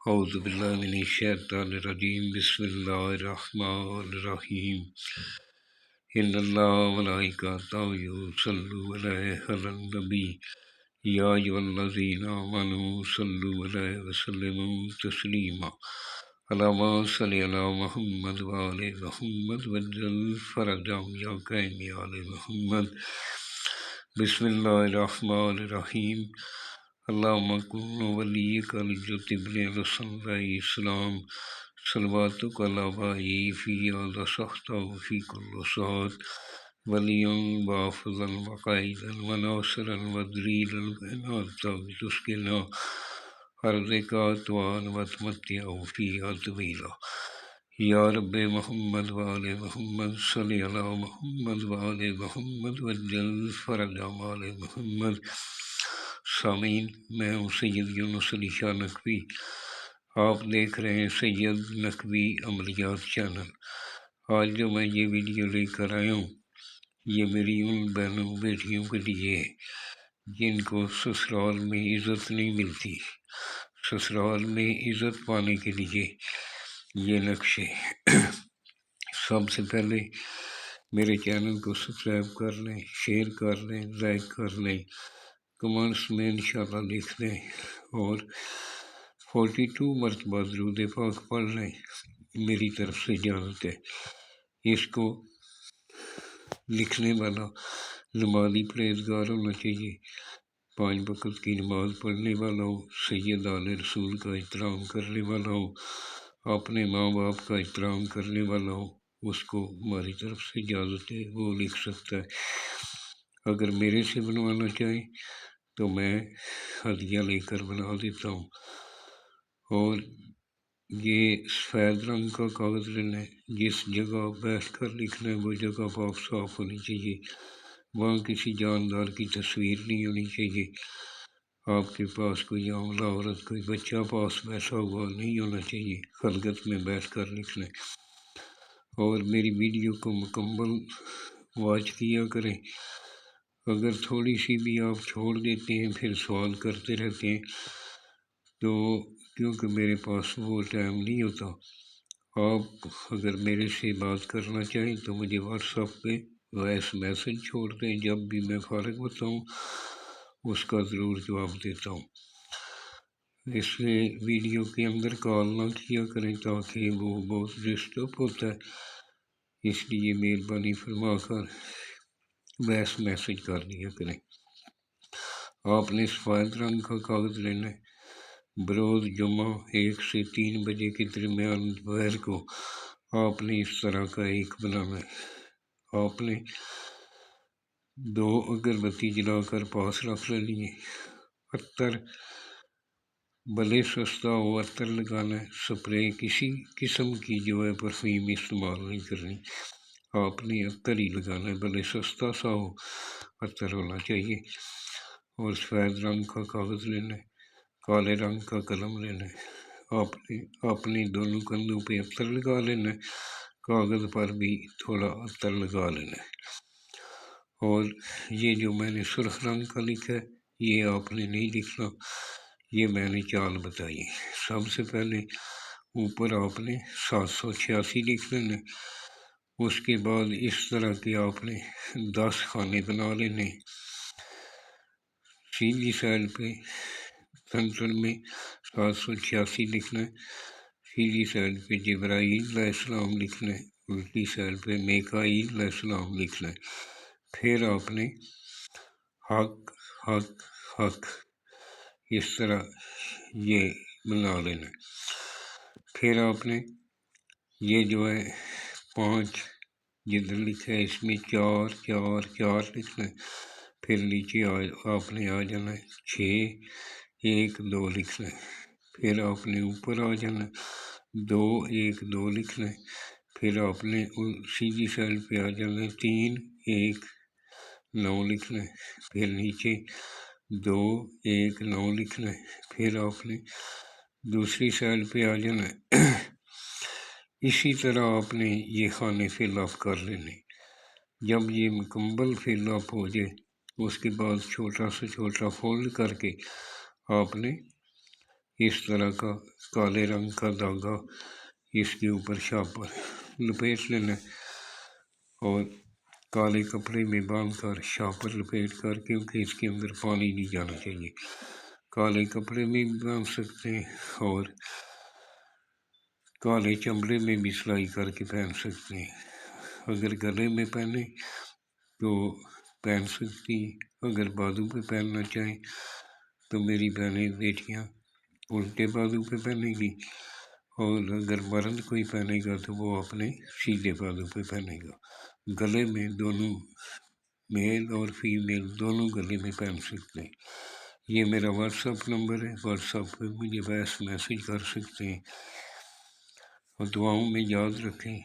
اعوذ باللہ من الشیطان الرجیم بسم اللہ الرحمن الرحیم ان اللہ وملائکتہ یصلون علی النبی یا ایھا الذین آمنوا صلوا علیہ وسلموا تسلیما اللہم صلی علی محمد وآل محمد وجل فرجهم یا قائم آل محمد بسم اللہ الرحمن الرحیم اللہم کن ولیک الجت ابن الحسن علیہ السلام صلواتک علی بائی فی هذا الشخص وفی کل ساعت ولیاً وحافظاً وقائداً وناصراً ودلیلاً وعناتا وتسقنا ارضک طوعاً وتمتعہ فیہا طویلا یا رب محمد وآل محمد صلی علی محمد وآل محمد وجل فرجهم آل محمد۔ سامعین، میں ہوں سید یونس علی شاہ نقوی۔ آپ دیکھ رہے ہیں سید نقوی عملیات چینل۔ آج جو میں یہ ویڈیو لے کر آیا ہوں یہ میری ان بہنوں بیٹیوں کے لیے ہے جن کو سسرال میں عزت نہیں ملتی۔ سسرال میں عزت پانے کے لیے یہ نقشے سب سے پہلے میرے چینل کو سبسکرائب کر لیں، شیئر کر لیں، لائک کر لیں، کمنٹس میں انشاءاللہ لکھ دیں اور 42 مرتبہ درود پاک پڑھ لیں، میری طرف سے اجازت ہے۔ اس کو لکھنے والا نمازی پرہیزگار ہونا چاہیے، 5 وقت کی نماز پڑھنے والا ہو، سید آل رسول کا احترام کرنے والا ہو، اپنے ماں باپ کا احترام کرنے والا ہو، اس کو ہماری طرف سے اجازت ہے، وہ لکھ سکتا ہے۔ اگر میرے سے بنوانا چاہیں تو میں ہدیہ لے کر بنا دیتا ہوں۔ اور یہ سفید رنگ کا کاغذ لینا ہے، جس جگہ بیٹھ کر لکھنا ہے وہ جگہ پاک صاف ہونی چاہیے، وہاں کسی جاندار کی تصویر نہیں ہونی چاہیے، آپ کے پاس کوئی عاملہ عورت، کوئی بچہ پاس بیٹھا ہوا نہیں ہونا چاہیے، خلوت میں بیٹھ کر لکھنا ہے۔ اور میری ویڈیو کو مکمل واچ کیا کریں۔ اگر تھوڑی سی بھی آپ چھوڑ دیتے ہیں پھر سوال کرتے رہتے ہیں تو کیونکہ میرے پاس وہ ٹائم نہیں ہوتا۔ آپ اگر میرے سے بات کرنا چاہیں تو مجھے واٹس ایپ پہ وائس میسج چھوڑ دیں، جب بھی میں فارغ ہوتا ہوں اس کا ضرور جواب دیتا ہوں۔ اس لیے ویڈیو کے اندر کال نہ کیا کریں تاکہ وہ بہت ڈسٹرب ہوتا ہے، اس لیے مہربانی فرما کر وائس میسج کر دیا کریں۔ آپ نے سفید رنگ کا کاغذ لینا ہے۔ بروز جمعہ 1 سے 3 بجے کے درمیان دوپہر کو آپ نے اس طرح کا ایک بنانا ہے۔ آپ نے 2 اگربتی جلا کر پاس رکھ لینی ہے۔ عطر بھلے سستا ہو، عطر لگانا ہے، سپرے کسی قسم کی جو ہے پرفیوم استعمال نہیں کرنی، آپ نے عطر ہی لگانا ہے، بھلے سستا سا ہو عطر ہونا چاہیے۔ اور سفید رنگ کا کاغذ لینا ہے، کالے رنگ کا قلم لینا ہے، آپ نے دونوں کندھوں پہ عطر لگا لینا ہے، کاغذ پر بھی تھوڑا عطر لگا لینا ہے۔ اور یہ جو میں نے سرخ رنگ کا لکھا ہے یہ آپ نے نہیں لکھنا، یہ میں نے چال بتائی ہے۔ سب سے پہلے اوپر آپ نے 786 لکھ لینا ہے، اس کے بعد اس طرح کے آپ نے 10 خانے بنا لینے، سیدھی سائڈ پہ سینٹر میں 786 لکھنا ہے، سیدھی سائڈ پہ جبرائیل علیہ السلام لکھنا ہے، الٹی سائڈ پہ میکائیل علیہ السلام لکھنا ہے۔ پھر آپ نے حق حق حق اس طرح یہ بنا لینا ہے۔ پھر آپ نے یہ جو ہے 5 جدھر لکھا ہے اس میں 4 4 4 لکھنا ہے، پھر نیچے آپ نے آ جانا ہے 6 1 2 لکھنا ہے، پھر آپ نے اوپر آ جانا ہے 2 1 2 لکھنا ہے، پھر آپ نے سیدھی سائڈ پہ آ جانا ہے 3 1 9 لکھنا ہے، پھر نیچے 2 1 9 لکھنا ہے، پھر آپ نے دوسری سائڈ پہ آ جانا ہے۔ اسی طرح آپ نے یہ خانے فل اپ کر لینے۔ جب یہ مکمل فل اپ ہو جائے اس کے بعد چھوٹا سے چھوٹا فولڈ کر کے آپ نے اس طرح کا کالے رنگ کا دھاگا اس کے اوپر شاپر لپیٹ لینا اور کالے کپڑے میں باندھ کر شاپر لپیٹ کر، کیونکہ اس کے اندر پانی نہیں جانا چاہیے، کالے کپڑے میں بھی باندھ سکتے ہیں اور کالے چمڑے میں بھی سلائی کر کے پہن سکتے ہیں۔ اگر گلے میں پہنے تو پہن سکتی ہیں، اگر بازو پہ پہننا چاہیں تو میری بہنیں بیٹیاں الٹے بازو پہ پہنے گی، اور اگر مرد کوئی پہنے گا تو وہ اپنے سیدھے بازو پہ پہنے گا۔ گلے میں دونوں میل اور فیمیل دونوں گلے میں پہن سکتے ہیں۔ یہ میرا واٹس ایپ نمبر ہے، واٹس ایپ پہ مجھے وائس میسیج کر سکتے ہیں، اور دعاؤں میں یاد رکھیں،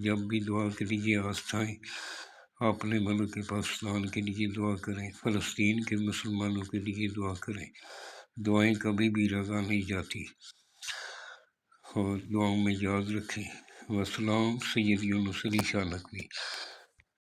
جب بھی دعا کے لیے آستھائیں اپنے ملک پاکستان کے لیے دعا کریں، فلسطین کے مسلمانوں کے لیے دعا کریں، دعائیں کبھی بھی رضا نہیں جاتی، اور دعاؤں میں یاد رکھیں۔ والسلام، سید یونس علی شاہ نقوی۔